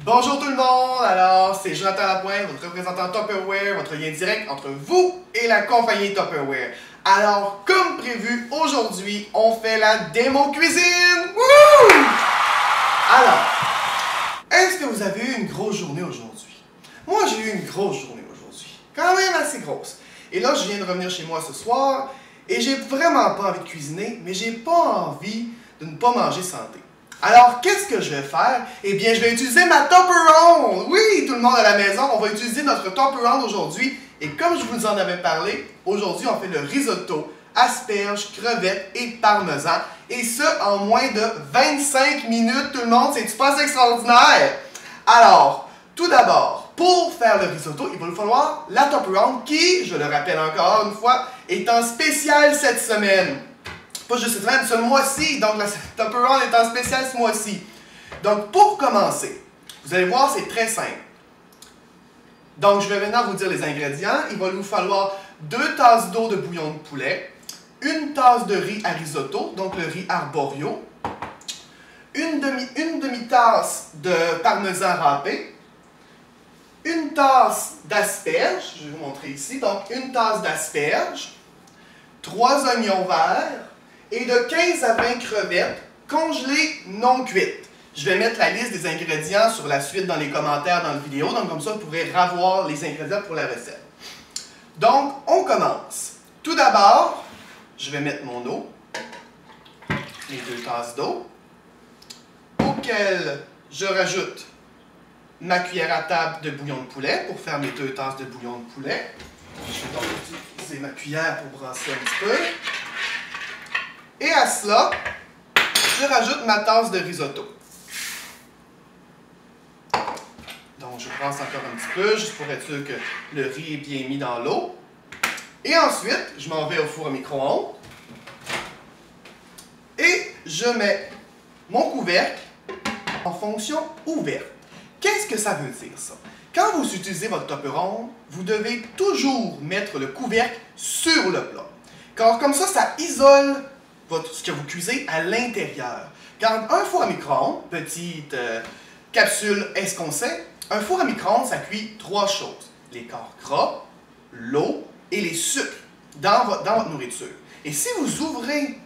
Bonjour tout le monde, alors c'est Jonathan Lapointe, votre représentant Tupperware, votre lien direct entre vous et la compagnie Tupperware. Alors, comme prévu, aujourd'hui, on fait la démo cuisine! Wouh! Alors, est-ce que vous avez eu une grosse journée aujourd'hui? Moi, j'ai eu une grosse journée aujourd'hui, quand même assez grosse. Et là, je viens de revenir chez moi ce soir, et j'ai vraiment pas envie de cuisiner, mais j'ai pas envie de ne pas manger santé. Alors, qu'est-ce que je vais faire? Eh bien, je vais utiliser ma Tupperware. Oui, tout le monde à la maison, on va utiliser notre Tupperware aujourd'hui. Et comme je vous en avais parlé, aujourd'hui, on fait le risotto, asperges, crevettes et parmesan. Et ce, en moins de 25 minutes, tout le monde. C'est-tu pas extraordinaire? Alors, tout d'abord, pour faire le risotto, il va nous falloir la Tupperware qui, je le rappelle encore une fois, est en spécial cette semaine. Pas juste cette semaine, ce mois-ci. Donc, la Tupperware est en spécial ce mois-ci. Donc, pour commencer, vous allez voir, c'est très simple. Donc, je vais maintenant vous dire les ingrédients. Il va nous falloir 2 tasses d'eau de bouillon de poulet, 1 tasse de riz à risotto, donc le riz arborio, une demi-tasse de parmesan râpé, 1 tasse d'asperges, je vais vous montrer ici, donc 1 tasse d'asperges, 3 oignons verts, et de 15 à 20 crevettes congelées non cuites. Je vais mettre la liste des ingrédients sur la suite dans les commentaires dans la vidéo, donc comme ça vous pourrez revoir les ingrédients pour la recette. Donc, on commence. Tout d'abord, je vais mettre mon eau, les 2 tasses d'eau, auxquelles je rajoute ma cuillère à table de bouillon de poulet pour faire mes 2 tasses de bouillon de poulet. Je vais donc utiliser ma cuillère pour brasser un petit peu. Et à cela, je rajoute ma tasse de risotto. Donc, je brasse encore un petit peu, juste pour être sûr que le riz est bien mis dans l'eau. Et ensuite, je m'en vais au four à micro-ondes. Et je mets mon couvercle en fonction ouverte. Qu'est-ce que ça veut dire, ça? Quand vous utilisez votre Tupperware, vous devez toujours mettre le couvercle sur le plat. Car comme ça isole ce que vous cuisez à l'intérieur. Car un four à micro-ondes, petite capsule esconcée, un four à micro-ondes, ça cuit 3 choses. Les corps gras, l'eau et les sucres dans votre nourriture. Et si vous ouvrez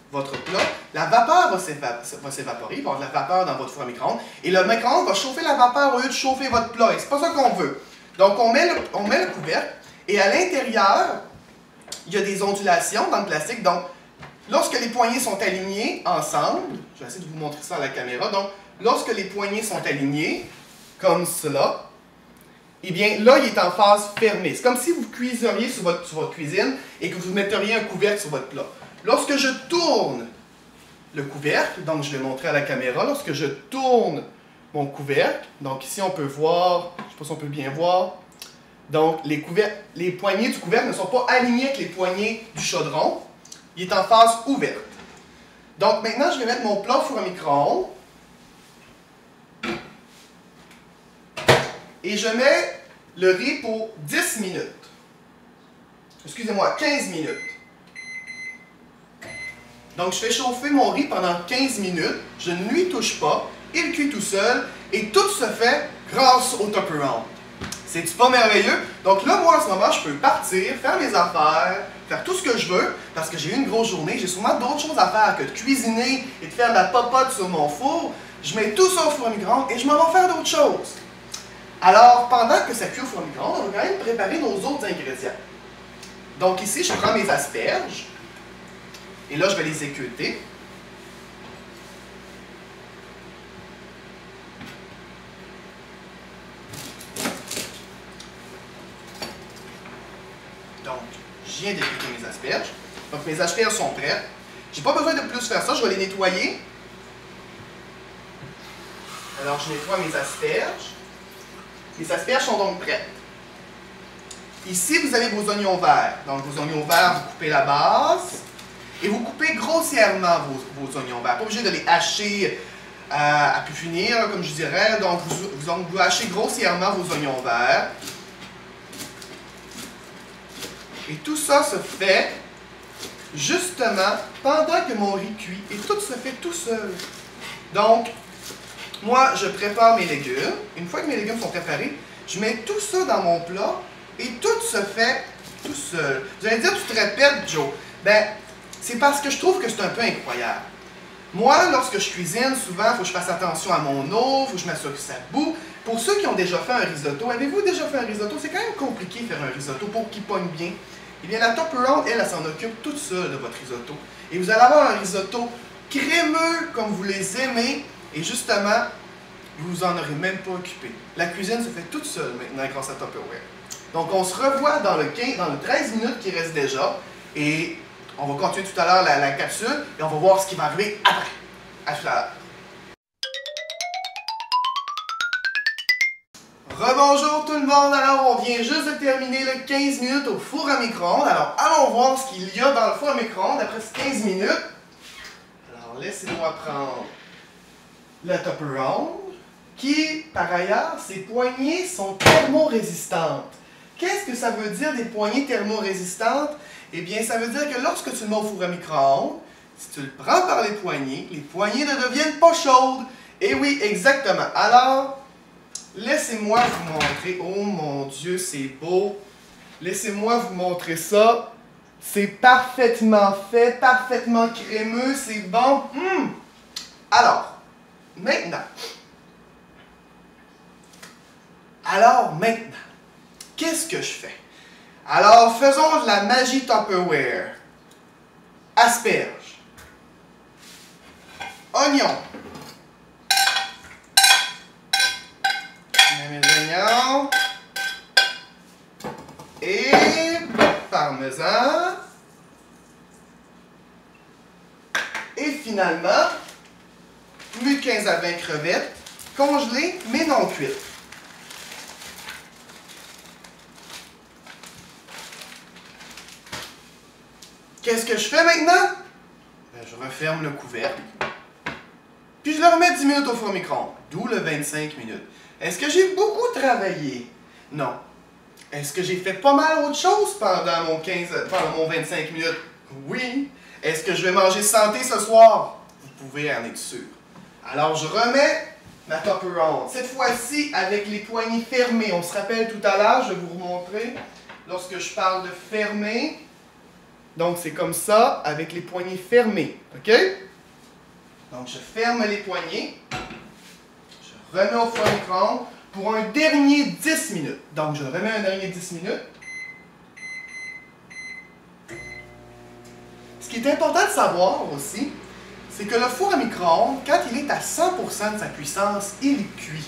votre plat, la vapeur va s'évaporer, il va y avoir de la vapeur dans votre four à micro-ondes, et le micro-ondes va chauffer la vapeur au lieu de chauffer votre plat. Et c'est pas ça qu'on veut. Donc on met le couvercle, et à l'intérieur, il y a des ondulations dans le plastique. Donc, lorsque les poignées sont alignées ensemble, je vais essayer de vous montrer ça à la caméra, donc lorsque les poignées sont alignées, comme cela, eh bien là, il est en phase fermée. C'est comme si vous cuisiniez sur votre cuisine et que vous metteriez un couvercle sur votre plat. Lorsque je tourne le couvercle, donc je vais montrer à la caméra, lorsque je tourne mon couvercle, donc ici on peut voir, je ne sais pas si on peut bien voir, donc les poignées du couvercle ne sont pas alignées avec les poignées du chaudron. Il est en phase ouverte. Donc maintenant, je vais mettre mon plat au four à micro-ondes. Et je mets le riz pour 10 minutes. Excusez-moi, 15 minutes. Donc je fais chauffer mon riz pendant 15 minutes. Je ne lui touche pas. Il cuit tout seul. Et tout se fait grâce au Tupperware. C'est-tu pas merveilleux? Donc là, moi, en ce moment, je peux partir, faire mes affaires, faire tout ce que je veux, parce que j'ai eu une grosse journée. J'ai sûrement d'autres choses à faire que de cuisiner et de faire de la popote sur mon four. Je mets tout ça au four à micro-ondes et je m'en vais faire d'autres choses. Alors, pendant que ça cuit au four à micro-ondes, on va quand même préparer nos autres ingrédients. Donc ici, je prends mes asperges. Et là, je vais les équeuter. Donc, je viens d'équeuter mes asperges. Donc, mes asperges sont prêtes. J'ai pas besoin de plus faire ça, je vais les nettoyer. Alors, je nettoie mes asperges. Les asperges sont donc prêtes. Ici, vous avez vos oignons verts. Donc, vos oignons verts, vous coupez la base. Et vous coupez grossièrement vos oignons verts. Pas obligé de les hacher à pu finir, comme je dirais. Donc, vous hachez grossièrement vos oignons verts. Et tout ça se fait justement pendant que mon riz cuit. Et tout se fait tout seul. Donc, moi, je prépare mes légumes. Une fois que mes légumes sont préparés, je mets tout ça dans mon plat et tout se fait tout seul. Vous allez dire, tu te répètes, Joe. Ben, c'est parce que je trouve que c'est un peu incroyable. Moi, lorsque je cuisine, souvent, il faut que je fasse attention à mon eau, il faut que je m'assure que ça bout. Pour ceux qui ont déjà fait un risotto, avez-vous déjà fait un risotto? C'est quand même compliqué de faire un risotto pour qu'il pogne bien. Eh bien, la Tupperware, elle s'en occupe toute seule de votre risotto. Et vous allez avoir un risotto crémeux comme vous les aimez. Et justement, vous vous en aurez même pas occupé. La cuisine se fait toute seule maintenant grâce à Tupperware. Donc, on se revoit dans le 13 minutes qui reste déjà. Et on va continuer tout à l'heure la capsule et on va voir ce qui va arriver après. À tout à l'heure. Rebonjour tout le monde, alors on vient juste de terminer le 15 minutes au four à micro-ondes. Alors allons voir ce qu'il y a dans le four à micro-ondes après ces 15 minutes. Alors laissez-moi prendre la Tupperware qui, par ailleurs, ses poignées sont thermorésistantes. Qu'est-ce que ça veut dire des poignées thermorésistantes? Eh bien, ça veut dire que lorsque tu le mets au four à micro-ondes, si tu le prends par les poignées ne deviennent pas chaudes. Et oui, exactement. Alors, laissez-moi vous montrer. Oh mon Dieu, c'est beau. Laissez-moi vous montrer ça. C'est parfaitement fait, parfaitement crémeux, c'est bon. Alors, maintenant, qu'est-ce que je fais? Alors, faisons de la magie Tupperware. Asperges. Oignons. Je mets mes oignons. Et parmesan. Et finalement, plus de 15 à 20 crevettes congelées mais non cuites. Qu'est-ce que je fais maintenant? Ben, je referme le couvercle. Puis je le remets 10 minutes au four micro-ondes, d'où le 25 minutes. Est-ce que j'ai beaucoup travaillé? Non. Est-ce que j'ai fait pas mal autre chose pendant mon 25 minutes? Oui. Est-ce que je vais manger santé ce soir? Vous pouvez en être sûr. Alors je remets ma Tupperware. Cette fois-ci avec les poignées fermées. On se rappelle tout à l'heure, je vais vous remontrer lorsque je parle de fermer. Donc, c'est comme ça, avec les poignées fermées. OK? Donc, je ferme les poignées. Je remets au four à micro-ondes pour un dernier 10 minutes. Donc, je remets un dernier 10 minutes. Ce qui est important de savoir aussi, c'est que le four à micro-ondes, quand il est à 100% de sa puissance, il cuit.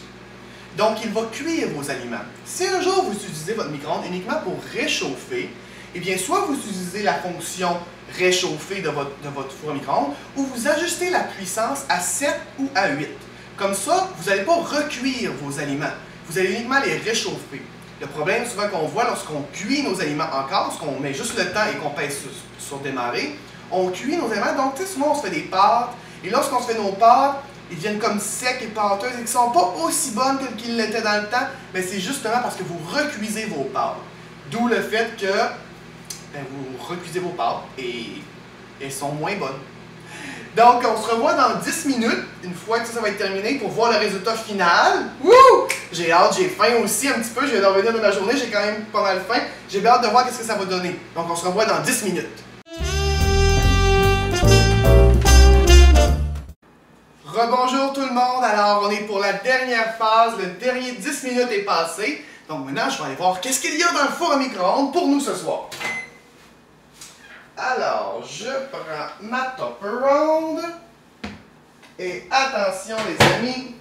Donc, il va cuire vos aliments. Si un jour vous utilisez votre micro-ondes uniquement pour réchauffer, eh bien, soit vous utilisez la fonction réchauffer de votre four à micro-ondes, ou vous ajustez la puissance à 7 ou à 8. Comme ça, vous n'allez pas recuire vos aliments. Vous allez uniquement les réchauffer. Le problème souvent qu'on voit lorsqu'on cuit nos aliments encore, lorsqu'on met juste le temps et qu'on pèse sur démarrer, on cuit nos aliments. Donc, tu sais, souvent, on se fait des pâtes. Et lorsqu'on se fait nos pâtes, ils deviennent comme secs et pâteuses et qui ne sont pas aussi bonnes qu'ils l'étaient dans le temps. Mais c'est justement parce que vous recuisez vos pâtes. D'où le fait que vous recuisez vos pâtes et elles sont moins bonnes. Donc, on se revoit dans 10 minutes, une fois que ça va être terminé, pour voir le résultat final. Wouh! J'ai hâte, j'ai faim aussi un petit peu, je viens de revenir de ma journée, j'ai quand même pas mal faim. J'ai hâte de voir ce que ça va donner. Donc, on se revoit dans 10 minutes. Rebonjour tout le monde, alors on est pour la dernière phase, le dernier 10 minutes est passé. Donc maintenant, je vais aller voir qu'est-ce qu'il y a dans le four à micro-ondes pour nous ce soir. Alors, je prends ma Tupperware et attention les amis.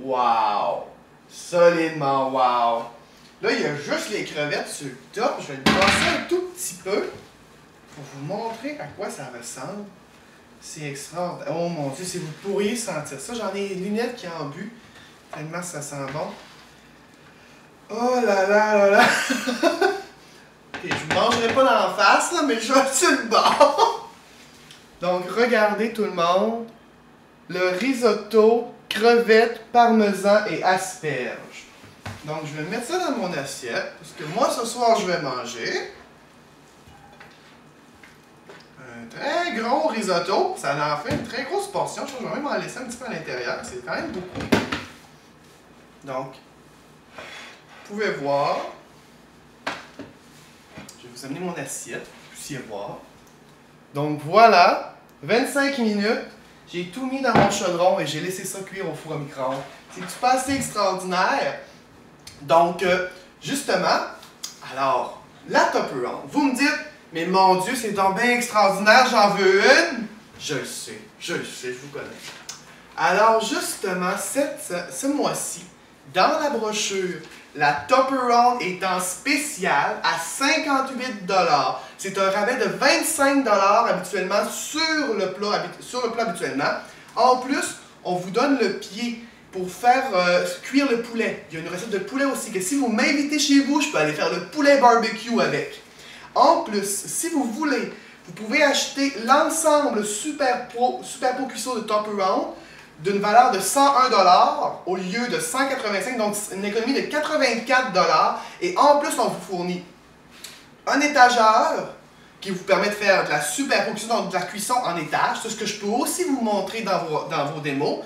Wow! Solidement wow! Là, il y a juste les crevettes sur le top. Je vais le passer un tout petit peu pour vous montrer à quoi ça ressemble. C'est extraordinaire. Oh mon Dieu, si vous pourriez sentir ça. J'en ai les lunettes qui en bu. Tellement ça sent bon. Oh là là là là! Okay, je ne mangerai pas dans la face, là, mais je vais sur le bord. Donc, regardez tout le monde. Le risotto, crevettes, parmesan et asperges. Donc, je vais mettre ça dans mon assiette. Parce que moi, ce soir, je vais manger un un très gros risotto. Ça en fait une très grosse portion. Je vais même en laisser un petit peu à l'intérieur. C'est quand même beaucoup. Donc, vous pouvez voir. Je vais vous amener mon assiette pour que vous puissiez voir. Donc voilà, 25 minutes. J'ai tout mis dans mon chaudron et j'ai laissé ça cuire au four à micro-ondes. C'est pas assez extraordinaire. Donc, justement, alors, la Tupper Round. Vous me dites, mais mon Dieu, c'est donc bien extraordinaire, j'en veux une. Je le sais, je vous connais. Alors, justement, ce mois-ci, dans la brochure, la Tupper Round est en spécial à 58 $. C'est un rabais de 25 $ habituellement sur le plat habituellement. En plus, on vous donne le pied pour faire cuire le poulet. Il y a une recette de poulet aussi, que si vous m'invitez chez vous, je peux aller faire le poulet barbecue avec. En plus, si vous voulez, vous pouvez acheter l'ensemble Super Pro Cuisseau de Tupper Round d'une valeur de 101 $ au lieu de 185 $, donc une économie de 84 $. Et en plus, on vous fournit un étageur qui vous permet de faire de la Super Pro Cuisson, donc de la cuisson en étage. C'est ce que je peux aussi vous montrer dans vos démos.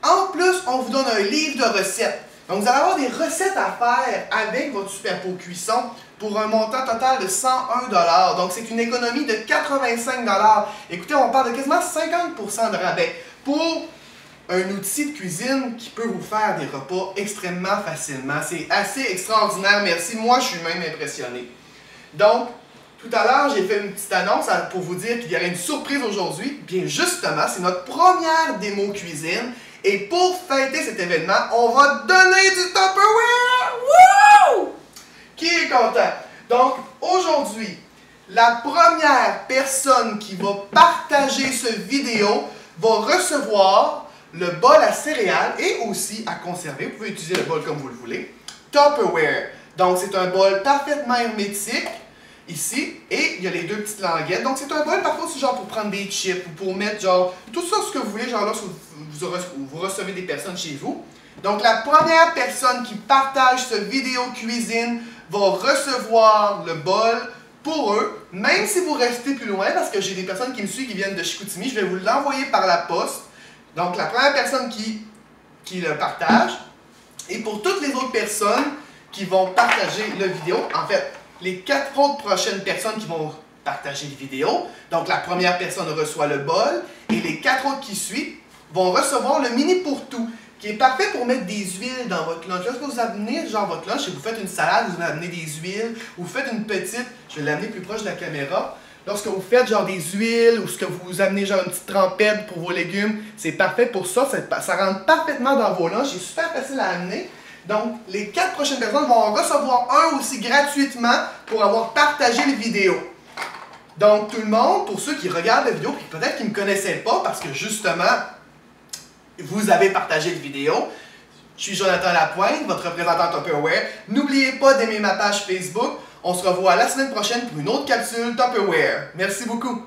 En plus, on vous donne un livre de recettes. Donc, vous allez avoir des recettes à faire avec votre Super Pro Cuisson pour un montant total de 101 $. Donc, c'est une économie de 85 $. Écoutez, on parle de quasiment 50 % de rabais pour un outil de cuisine qui peut vous faire des repas extrêmement facilement. C'est assez extraordinaire, merci. Moi, je suis même impressionné. Donc, tout à l'heure, j'ai fait une petite annonce pour vous dire qu'il y aurait une surprise aujourd'hui. Bien, justement, c'est notre première démo cuisine. Et pour fêter cet événement, on va donner du Tupperware! Wouh! Qui est content? Donc, aujourd'hui, la première personne qui va partager cette vidéo va recevoir le bol à céréales et aussi à conserver. Vous pouvez utiliser le bol comme vous le voulez. Tupperware. Donc, c'est un bol parfaitement hermétique. Ici, et il y a les deux petites languettes. Donc, c'est un bol parfois aussi genre pour prendre des chips ou pour mettre genre tout ça ce que vous voulez, genre lorsque vous recevez des personnes chez vous. Donc, la première personne qui partage cette vidéo cuisine va recevoir le bol pour eux, même si vous restez plus loin, parce que j'ai des personnes qui me suivent qui viennent de Chicoutimi, je vais vous l'envoyer par la poste. Donc, la première personne qui le partage, et pour toutes les autres personnes qui vont partager la vidéo, en fait, les 4 autres prochaines personnes qui vont partager les vidéos, donc la première personne reçoit le bol, et les 4 autres qui suivent vont recevoir le mini pour tout, qui est parfait pour mettre des huiles dans votre lunch. Lorsque vous amenez genre votre lunch et vous faites une salade, vous amenez des huiles, ou vous faites une petite, je vais l'amener plus proche de la caméra, lorsque vous faites genre des huiles, ou ce que vous amenez genre une petite trempette pour vos légumes, c'est parfait pour ça, ça rentre parfaitement dans vos lunchs, c'est super facile à amener. Donc, les 4 prochaines personnes vont en recevoir un aussi gratuitement pour avoir partagé les vidéos. Donc, tout le monde, pour ceux qui regardent la vidéo, et peut-être qui ne me connaissaient pas, parce que justement, vous avez partagé la vidéo. Je suis Jonathan Lapointe, votre représentant Tupperware. N'oubliez pas d'aimer ma page Facebook. On se revoit la semaine prochaine pour une autre capsule Tupperware. Merci beaucoup.